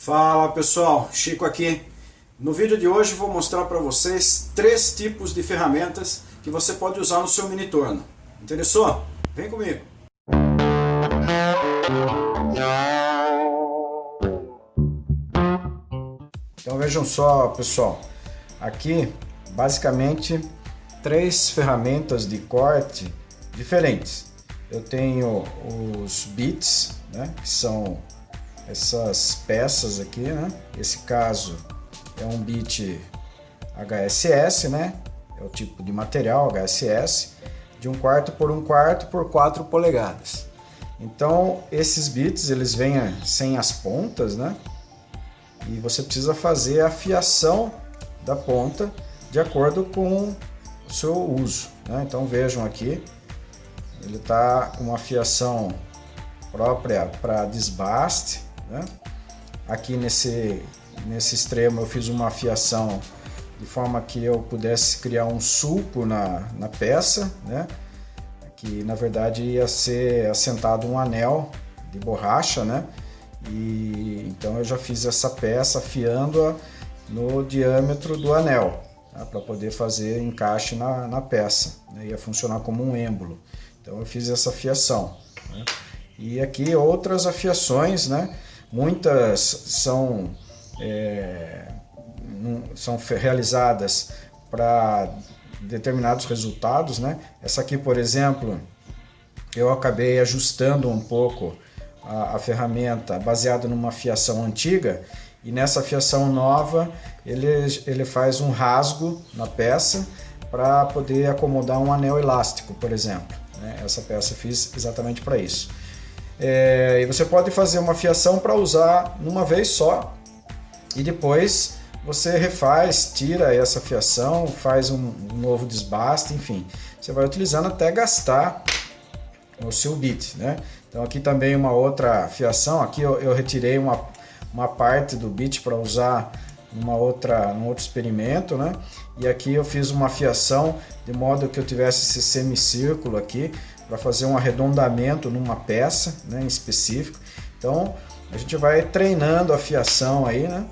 Fala pessoal, Chico aqui. No vídeo de hoje vou mostrar para vocês 3 tipos de ferramentas que você pode usar no seu mini torno. Interessou? Vem comigo! Então vejam só pessoal, aqui basicamente 3 ferramentas de corte diferentes. Eu tenho os bits, né, que são essas peças aqui, né? Esse caso é um bit HSS, né? É o tipo de material HSS de 1/4 por 1/4 por 4 polegadas. Então esses bits eles vêm sem as pontas, né? E você precisa fazer a fiação da ponta de acordo com o seu uso, né? Então vejam aqui, ele está com uma fiação própria para desbaste, né? Aqui nesse extremo eu fiz uma fiação de forma que eu pudesse criar um sulco na peça, né? Que na verdade ia ser assentado um anel de borracha, né? E então eu já fiz essa peça afiando-a no diâmetro do anel, tá? Para poder fazer encaixe na peça, né? Ia funcionar como um êmbolo. Então eu fiz essa fiação, né? E aqui outras afiações, né? Muitas são realizadas para determinados resultados, né? Essa aqui, por exemplo, eu acabei ajustando um pouco a ferramenta baseada numa fiação antiga, e nessa fiação nova ele faz um rasgo na peça para poder acomodar um anel elástico, por exemplo, né? Essa peça eu fiz exatamente para isso. E você pode fazer uma fiação para usar numa vez só e depois você refaz, tira essa fiação, faz um novo desbaste, enfim, você vai utilizando até gastar o seu bit, né? Então aqui também uma outra fiação, aqui eu retirei uma parte do bit para usar num outro experimento, né? E aqui eu fiz uma fiação de modo que eu tivesse esse semicírculo aqui para fazer um arredondamento numa peça, né, em específico. Então a gente vai treinando a fiação aí, né?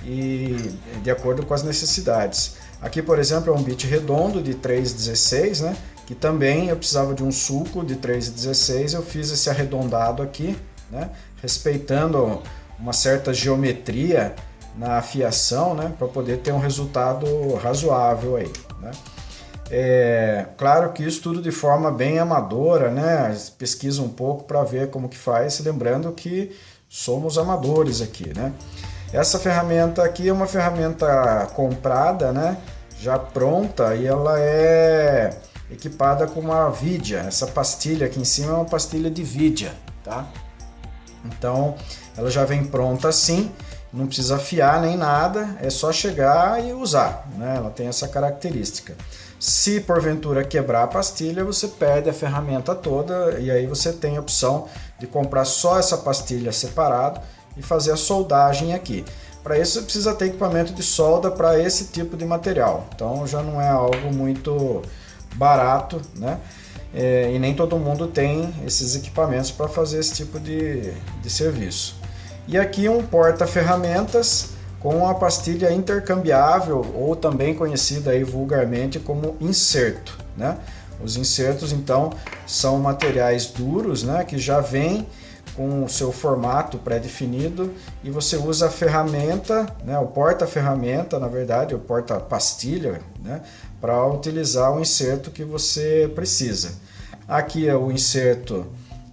E de acordo com as necessidades. Aqui, por exemplo, é um bit redondo de 3,16, né? Que também eu precisava de um sulco de 3,16, eu fiz esse arredondado aqui, né? Respeitando uma certa geometria na afiação, né? Para poder ter um resultado razoável aí, né? Claro que isso tudo de forma bem amadora, né? Pesquisa um pouco para ver como que faz, lembrando que somos amadores aqui, né? Essa ferramenta aqui é uma ferramenta comprada, né? Já pronta, e ela é equipada com uma vidia. Essa pastilha aqui em cima é uma pastilha de vidia, tá? Então ela já vem pronta assim, não precisa afiar nem nada, é só chegar e usar, né? Ela tem essa característica. Se porventura quebrar a pastilha, você perde a ferramenta toda, e aí você tem a opção de comprar só essa pastilha separado e fazer a soldagem aqui. Para isso você precisa ter equipamento de solda para esse tipo de material, então já não é algo muito barato, né? E nem todo mundo tem esses equipamentos para fazer esse tipo de serviço. E aqui um porta-ferramentas com a pastilha intercambiável, ou também conhecida aí vulgarmente como inserto, né? Os insertos então são materiais duros, né, que já vêm com o seu formato pré-definido, e você usa a ferramenta, né, o porta-ferramenta, na verdade, o porta-pastilha, né, para utilizar o inserto que você precisa. Aqui é o inserto,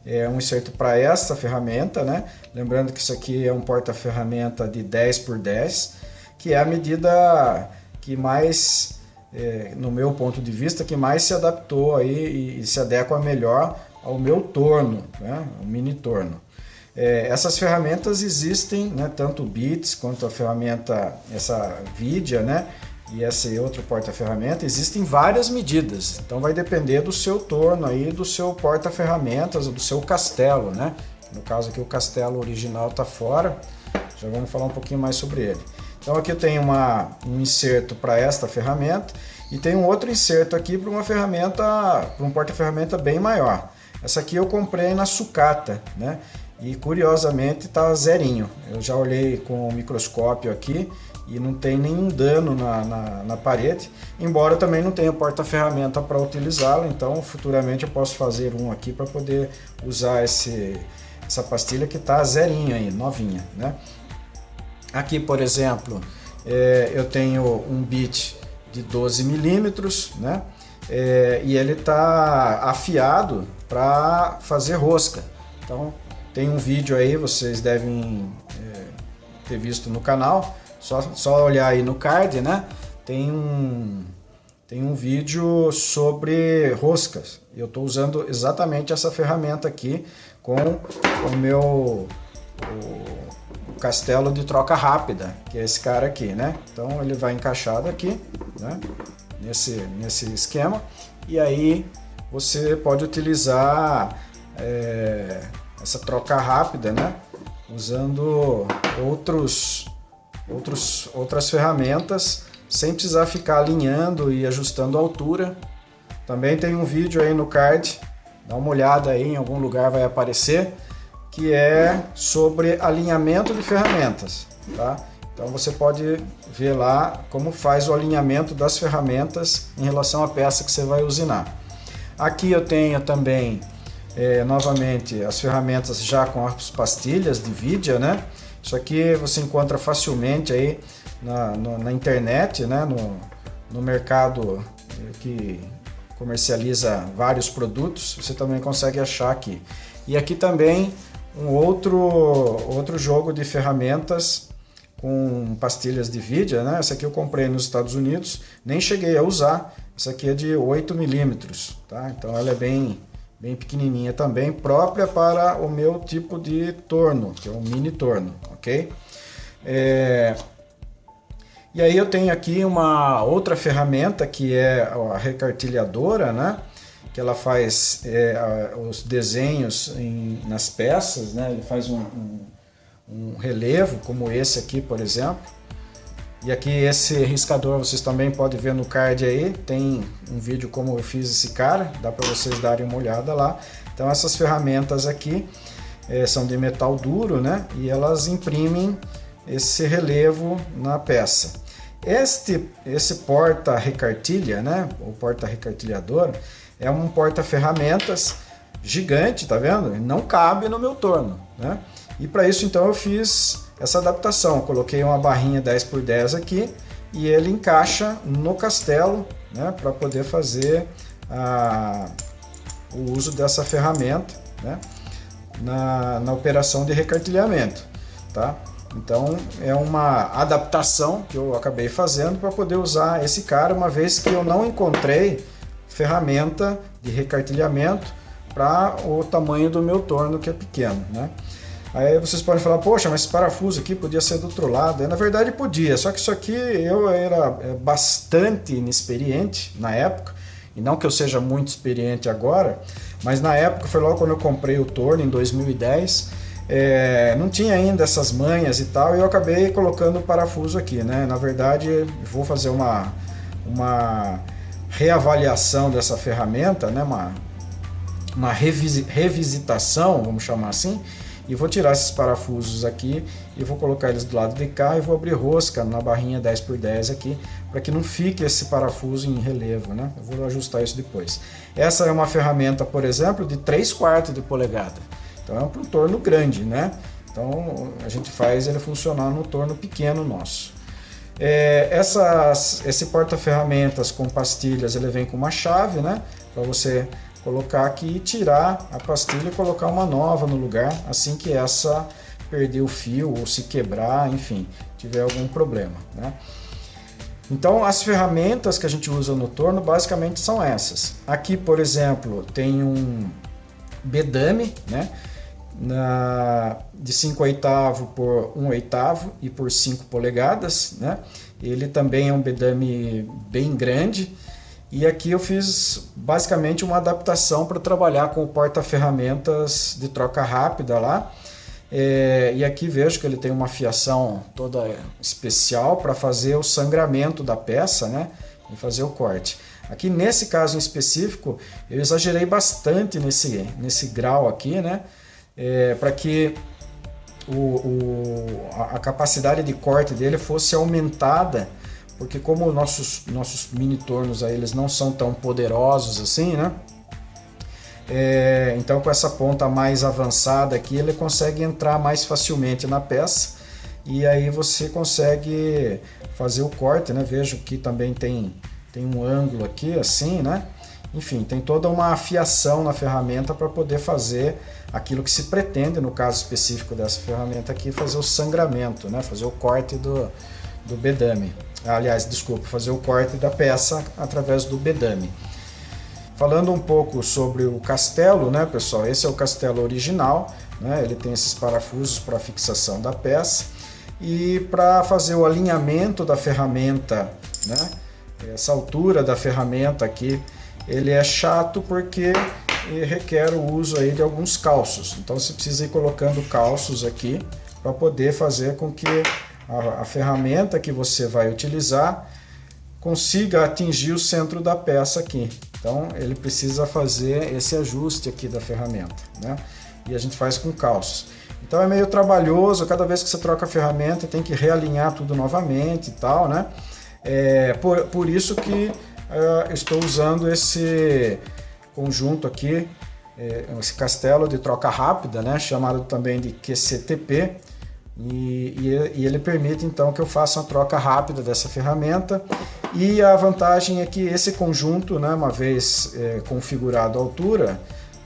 é um inserto para esta ferramenta, né? Lembrando que isso aqui é um porta-ferramenta de 10 por 10, que é a medida que mais, no meu ponto de vista, que mais se adaptou aí e se adequa melhor ao meu torno, né? O mini torno. Essas ferramentas existem, né? Tanto o bits quanto a ferramenta, essa vidia, né? E esse outro porta-ferramenta, existem várias medidas, então vai depender do seu torno aí, do seu porta-ferramentas, do seu castelo, né? No caso aqui o castelo original está fora, já vamos falar um pouquinho mais sobre ele. Então aqui eu tenho um inserto para esta ferramenta, e tem um outro inserto aqui para uma ferramenta, para um porta-ferramenta bem maior. Essa aqui eu comprei na sucata, né? e curiosamente está zerinho. Eu já olhei com o microscópio aqui e não tem nenhum dano na parede, embora eu também não tenha porta-ferramenta para utilizá-la, então futuramente eu posso fazer um aqui para poder usar essa pastilha que está zerinho aí, novinha, né? Aqui, por exemplo, eu tenho um bit de 12 milímetros, né? E ele está afiado para fazer rosca. Então tem um vídeo aí, vocês devem ter visto no canal, só olhar aí no card, né? Tem um vídeo sobre roscas. Eu estou usando exatamente essa ferramenta aqui com o meu castelo de troca rápida, que é esse cara aqui, né? Então ele vai encaixado aqui, né? Nesse esquema, e aí você pode utilizar essa troca rápida, né? Usando outras ferramentas, sem precisar ficar alinhando e ajustando a altura. Também tem um vídeo aí no card, dá uma olhada aí, em algum lugar vai aparecer, que é sobre alinhamento de ferramentas, tá? Então você pode ver lá como faz o alinhamento das ferramentas em relação à peça que você vai usinar. Aqui eu tenho também, novamente, as ferramentas já com as pastilhas de Vidya, né? Isso aqui você encontra facilmente aí na internet, né? No mercado que comercializa vários produtos, você também consegue achar aqui. E aqui também um outro jogo de ferramentas com pastilhas de Vidya, né? Essa aqui eu comprei nos Estados Unidos, nem cheguei a usar. Essa aqui é de 8 milímetros, tá? Então ela é bem pequenininha também, própria para o meu tipo de torno, que é um mini torno, ok? E aí eu tenho aqui uma outra ferramenta que é a recartilhadora, né? Que ela faz os desenhos nas peças, né? Ele faz um relevo, como esse aqui, por exemplo. E aqui esse riscador vocês também podem ver no card aí, tem um vídeo como eu fiz esse cara, dá para vocês darem uma olhada lá. Então essas ferramentas aqui são de metal duro, né? E elas imprimem esse relevo na peça. Esse porta-recartilha, né? O porta-recartilhador, é um porta-ferramentas gigante, tá vendo? Não cabe no meu torno, né? E para isso então eu fiz essa adaptação. Eu coloquei uma barrinha 10x10 aqui e ele encaixa no castelo, né? Para poder fazer o uso dessa ferramenta, né? Na operação de recartilhamento, tá? Então é uma adaptação que eu acabei fazendo para poder usar esse cara, uma vez que eu não encontrei ferramenta de recartilhamento para o tamanho do meu torno, que é pequeno, né? Aí vocês podem falar, poxa, mas esse parafuso aqui podia ser do outro lado. Na verdade podia, só que isso aqui eu era bastante inexperiente na época, e não que eu seja muito experiente agora, mas na época, foi logo quando eu comprei o torno, em 2010, não tinha ainda essas manhas e tal, e eu acabei colocando o parafuso aqui, né? Na verdade, vou fazer uma reavaliação dessa ferramenta, né? Uma revisitação, vamos chamar assim, e vou tirar esses parafusos aqui e vou colocar eles do lado de cá e vou abrir rosca na barrinha 10x10 aqui, para que não fique esse parafuso em relevo, né? Eu vou ajustar isso depois. Essa é uma ferramenta, por exemplo, de 3/4 de polegada. Então é para um torno grande, né? Então a gente faz ele funcionar no torno pequeno nosso. Esse porta-ferramentas com pastilhas, ele vem com uma chave, né? Para você colocar aqui e tirar a pastilha e colocar uma nova no lugar, assim que essa perder o fio ou se quebrar, enfim, tiver algum problema, né? Então as ferramentas que a gente usa no torno basicamente são essas. Aqui, por exemplo, tem um bedame, né? De 5/8 por 1/8 e por 5 polegadas, né? Ele também é um bedame bem grande. E aqui eu fiz basicamente uma adaptação para trabalhar com o porta-ferramentas de troca rápida lá. E aqui vejo que ele tem uma fiação toda especial para fazer o sangramento da peça, né? E fazer o corte. Aqui nesse caso em específico, eu exagerei bastante nesse grau aqui, né? para que a capacidade de corte dele fosse aumentada, porque como nossos mini tornos aí, eles não são tão poderosos assim, né? Então com essa ponta mais avançada aqui, ele consegue entrar mais facilmente na peça, e aí você consegue fazer o corte, né? Vejo que também tem um ângulo aqui assim, né? Enfim, tem toda uma afiação na ferramenta para poder fazer aquilo que se pretende, no caso específico dessa ferramenta aqui, fazer o sangramento, né? Fazer o corte do bedame. Aliás, desculpa, fazer o corte da peça através do bedame. Falando um pouco sobre o castelo, né, pessoal? Esse é o castelo original, né? Ele tem esses parafusos para fixação da peça, e para fazer o alinhamento da ferramenta, né? Essa altura da ferramenta aqui, ele é chato porque requer o uso aí de alguns calços. Então você precisa ir colocando calços aqui para poder fazer com que a ferramenta que você vai utilizar consiga atingir o centro da peça aqui. Então ele precisa fazer esse ajuste aqui da ferramenta, né? E a gente faz com calços. Então é meio trabalhoso, cada vez que você troca a ferramenta tem que realinhar tudo novamente e tal, né? Por isso que eu estou usando esse conjunto aqui, esse castelo de troca rápida, né? Chamado também de QCTP. E ele permite então que eu faça uma troca rápida dessa ferramenta, e a vantagem é que esse conjunto, né, uma vez configurado a altura,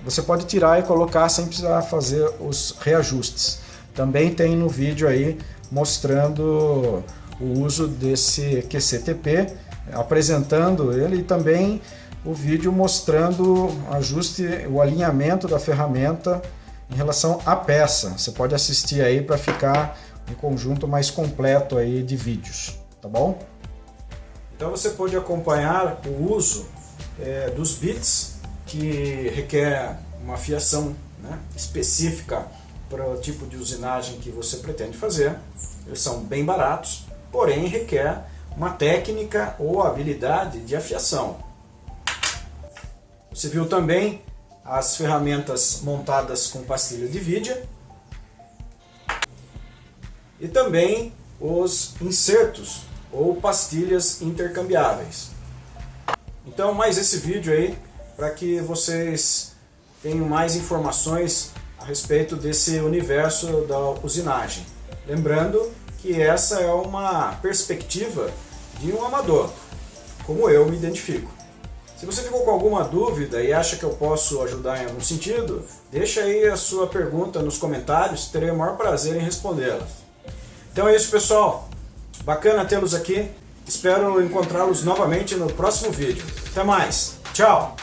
você pode tirar e colocar sem precisar fazer os reajustes. Também tem no vídeo aí mostrando o uso desse QCTP, apresentando ele, e também o vídeo mostrando o alinhamento da ferramenta em relação à peça. Você pode assistir aí para ficar um conjunto mais completo aí de vídeos, tá bom? Então você pode acompanhar o uso dos bits, que requer uma afiação, né, específica para o tipo de usinagem que você pretende fazer. Eles são bem baratos, porém requer uma técnica ou habilidade de afiação. Você viu também as ferramentas montadas com pastilha de vidia e também os insertos ou pastilhas intercambiáveis. Então, mais esse vídeo aí para que vocês tenham mais informações a respeito desse universo da usinagem. Lembrando que essa é uma perspectiva de um amador, como eu me identifico. Se você ficou com alguma dúvida e acha que eu posso ajudar em algum sentido, deixa aí a sua pergunta nos comentários, terei o maior prazer em respondê-las. Então é isso, pessoal. Bacana tê-los aqui. Espero encontrá-los novamente no próximo vídeo. Até mais. Tchau!